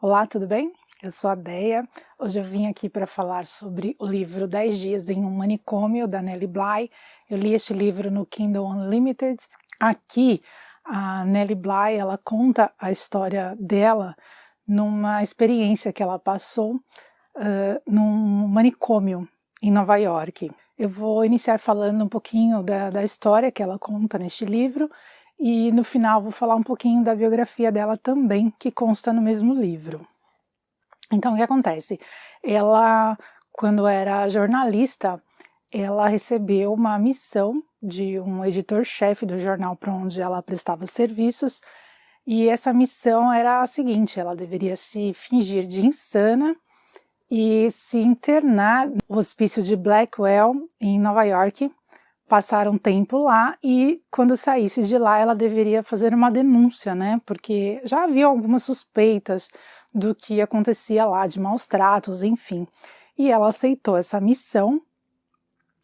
Olá, tudo bem? Eu sou a Deia. Hoje eu vim aqui para falar sobre o livro 10 Dias em um Manicômio, da Nellie Bly. Eu li este livro no Kindle Unlimited. Aqui, a Nellie Bly, ela conta a história dela numa experiência que ela passou num manicômio em Nova York. Eu vou iniciar falando um pouquinho da história que ela conta neste livro e no final vou falar um pouquinho da biografia dela também, que consta no mesmo livro. Então, o que acontece? Ela, quando era jornalista, ela recebeu uma missão de um editor-chefe do jornal para onde ela prestava serviços, e essa missão era a seguinte: ela deveria se fingir de insana e se internar no hospício de Blackwell, em Nova York, passar um tempo lá, e quando saísse de lá ela deveria fazer uma denúncia, né? Porque já havia algumas suspeitas do que acontecia lá, de maus tratos, enfim. E ela aceitou essa missão.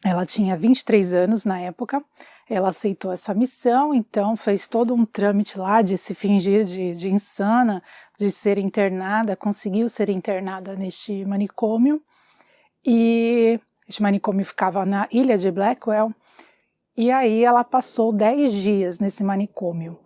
Ela tinha 23 anos na época, ela aceitou essa missão, então fez todo um trâmite lá de se fingir de insana, de ser internada, conseguiu ser internada neste manicômio, e este manicômio ficava na ilha de Blackwell, e aí ela passou 10 dias nesse manicômio.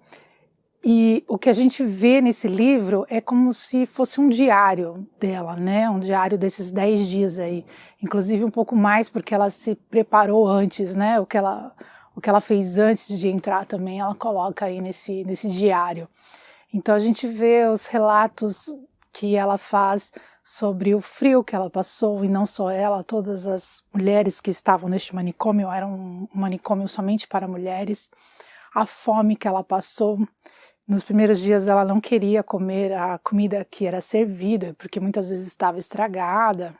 E o que a gente vê nesse livro é como se fosse um diário dela, né? Um diário desses 10 dias aí. Inclusive um pouco mais, porque ela se preparou antes, né? O que ela fez antes de entrar também, ela coloca aí nesse diário. Então a gente vê os relatos que ela faz sobre o frio que ela passou, e não só ela, todas as mulheres que estavam neste manicômio, era um manicômio somente para mulheres, a fome que ela passou. Nos primeiros dias ela não queria comer a comida que era servida, porque muitas vezes estava estragada,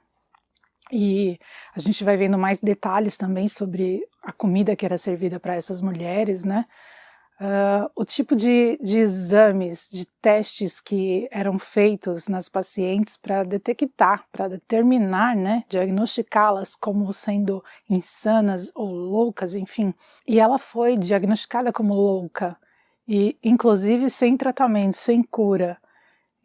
e a gente vai vendo mais detalhes também sobre a comida que era servida para essas mulheres, né? O tipo de exames, de testes que eram feitos nas pacientes para detectar, para determinar, né, diagnosticá-las como sendo insanas ou loucas, enfim. E ela foi diagnosticada como louca, e inclusive sem tratamento, sem cura.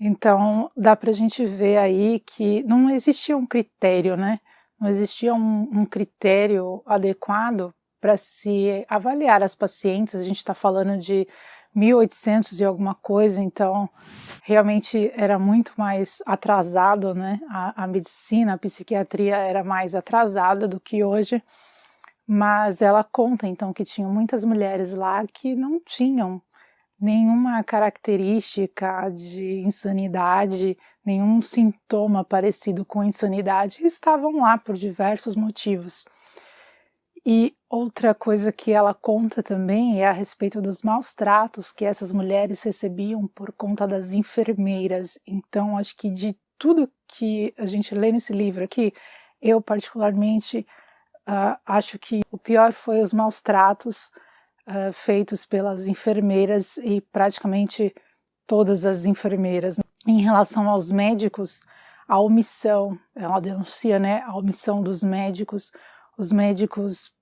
Então dá para a gente ver aí que não existia um critério, né? Não existia um critério adequado para se avaliar as pacientes. A gente está falando de 1800 e alguma coisa, então realmente era muito mais atrasado, né? A medicina, a psiquiatria era mais atrasada do que hoje, mas ela conta então que tinham muitas mulheres lá que não tinham nenhuma característica de insanidade, nenhum sintoma parecido com insanidade, estavam lá por diversos motivos. E outra coisa que ela conta também é a respeito dos maus tratos que essas mulheres recebiam por conta das enfermeiras. Então, acho que de tudo que a gente lê nesse livro aqui, eu particularmente acho que o pior foi os maus tratos feitos pelas enfermeiras, e praticamente todas as enfermeiras. Em relação aos médicos, a omissão, ela denuncia, né, a omissão dos médicos. Os médicos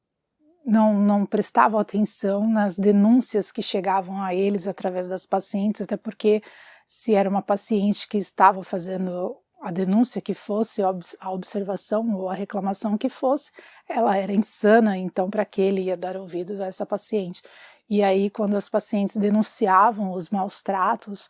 não prestavam atenção nas denúncias que chegavam a eles através das pacientes, até porque se era uma paciente que estava fazendo a denúncia que fosse, a observação ou a reclamação que fosse, ela era insana, então para que ele ia dar ouvidos a essa paciente? E aí, quando as pacientes denunciavam os maus tratos,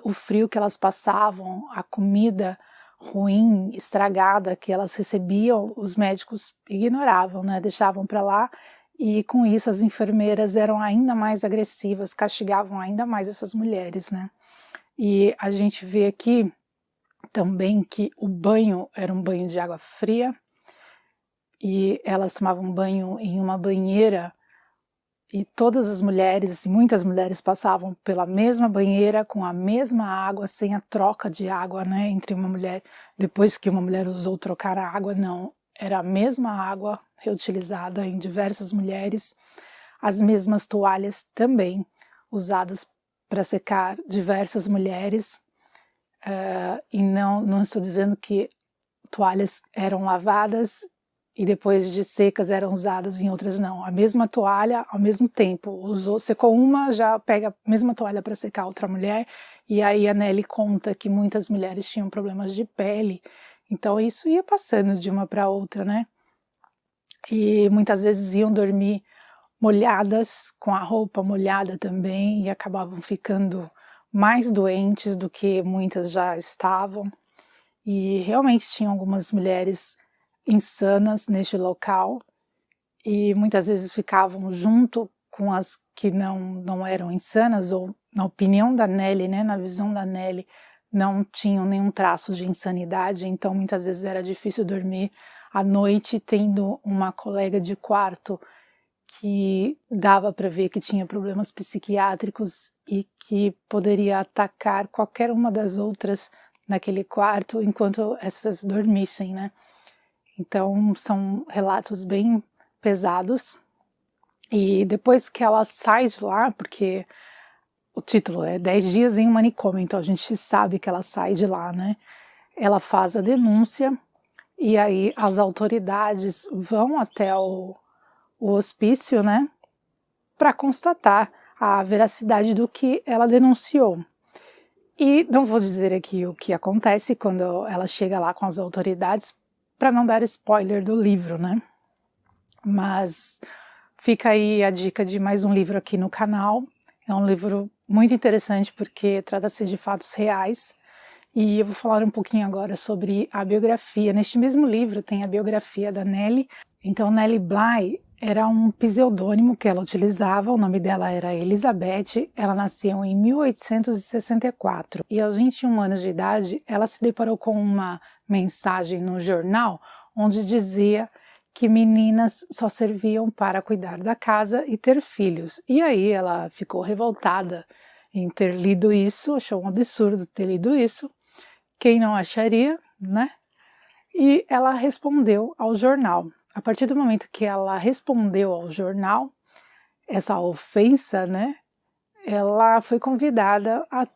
o frio que elas passavam, a comida ruim, estragada que elas recebiam, os médicos ignoravam, né? Deixavam para lá, e com isso as enfermeiras eram ainda mais agressivas, castigavam ainda mais essas mulheres, né? E a gente vê aqui também que o banho era um banho de água fria, e elas tomavam banho em uma banheira, e todas as mulheres, muitas mulheres passavam pela mesma banheira, com a mesma água, sem a troca de água, né, entre uma mulher, depois que uma mulher usou trocar a água, não, era a mesma água reutilizada em diversas mulheres, as mesmas toalhas também, usadas para secar diversas mulheres, e não estou dizendo que toalhas eram lavadas e depois de secas eram usadas em outras não. A mesma toalha ao mesmo tempo, secou uma, já pega a mesma toalha para secar outra mulher, e aí a Nelly conta que muitas mulheres tinham problemas de pele, então isso ia passando de uma para outra, né? E muitas vezes iam dormir molhadas, com a roupa molhada também, e acabavam ficando mais doentes do que muitas já estavam. E realmente tinham algumas mulheres insanas neste local, e muitas vezes ficavam junto com as que não eram insanas, ou na opinião da Nelly, né, na visão da Nelly, não tinham nenhum traço de insanidade, então muitas vezes era difícil dormir à noite tendo uma colega de quarto que dava para ver que tinha problemas psiquiátricos e que poderia atacar qualquer uma das outras naquele quarto enquanto essas dormissem, né? Então são relatos bem pesados. E depois que ela sai de lá, porque o título é 10 dias em um manicômio, então a gente sabe que ela sai de lá, né? Ela faz a denúncia e aí as autoridades vão até o hospício, né, para constatar a veracidade do que ela denunciou. E não vou dizer aqui o que acontece quando ela chega lá com as autoridades, para não dar spoiler do livro, né? Mas fica aí a dica de mais um livro aqui no canal. É um livro muito interessante porque trata-se de fatos reais. E eu vou falar um pouquinho agora sobre a biografia. Neste mesmo livro tem a biografia da Nelly. Então, Nelly Bly era um pseudônimo que ela utilizava, o nome dela era Elizabeth, ela nasceu em 1864 e aos 21 anos de idade ela se deparou com uma mensagem no jornal onde dizia que meninas só serviam para cuidar da casa e ter filhos. E aí ela ficou revoltada em ter lido isso, achou um absurdo ter lido isso, quem não acharia, né? E ela respondeu ao jornal. A partir do momento que ela respondeu ao jornal, essa ofensa, né, ela foi convidada a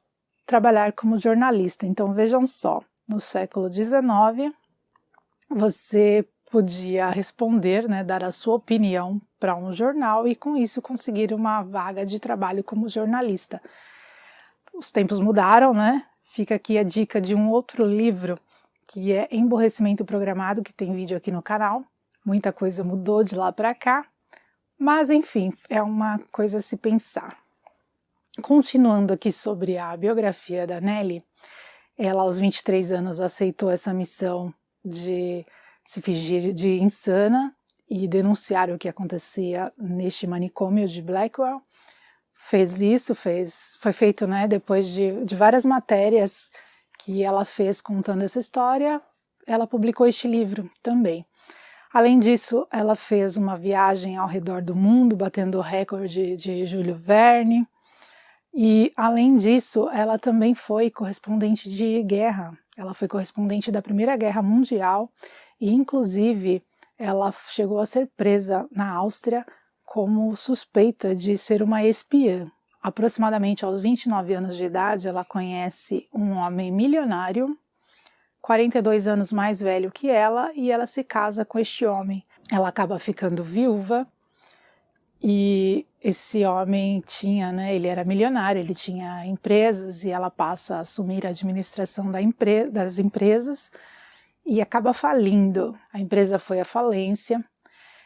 trabalhar como jornalista. Então vejam só, no século XIX, você podia responder, né, dar a sua opinião para um jornal e com isso conseguir uma vaga de trabalho como jornalista. Os tempos mudaram, né? Fica aqui a dica de um outro livro que é Emborrecimento Programado, que tem vídeo aqui no canal. Muita coisa mudou de lá para cá, mas enfim, é uma coisa a se pensar. Continuando aqui sobre a biografia da Nelly, ela aos 23 anos aceitou essa missão de se fingir de insana e denunciar o que acontecia neste manicômio de Blackwell. Fez isso, foi feito, né, depois de várias matérias que ela fez contando essa história, ela publicou este livro também. Além disso, ela fez uma viagem ao redor do mundo, batendo o recorde de Júlio Verne. E, além disso, ela também foi correspondente de guerra. Ela foi correspondente da Primeira Guerra Mundial e, inclusive, ela chegou a ser presa na Áustria como suspeita de ser uma espiã. Aproximadamente aos 29 anos de idade, ela conhece um homem milionário, 42 anos mais velho que ela, e ela se casa com este homem. Ela acaba ficando viúva e esse homem tinha, né, ele era milionário, ele tinha empresas e ela passa a assumir a administração das empresas e acaba falindo. A empresa foi à falência,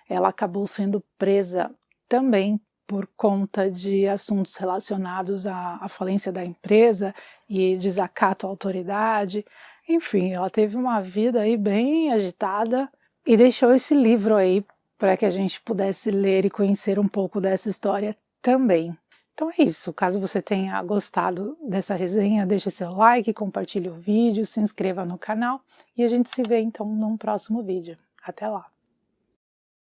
ela acabou sendo presa também por conta de assuntos relacionados à falência da empresa e desacato à autoridade. Enfim, ela teve uma vida aí bem agitada e deixou esse livro aí para que a gente pudesse ler e conhecer um pouco dessa história também. Então é isso, caso você tenha gostado dessa resenha, deixe seu like, compartilhe o vídeo, se inscreva no canal e a gente se vê então num próximo vídeo. Até lá!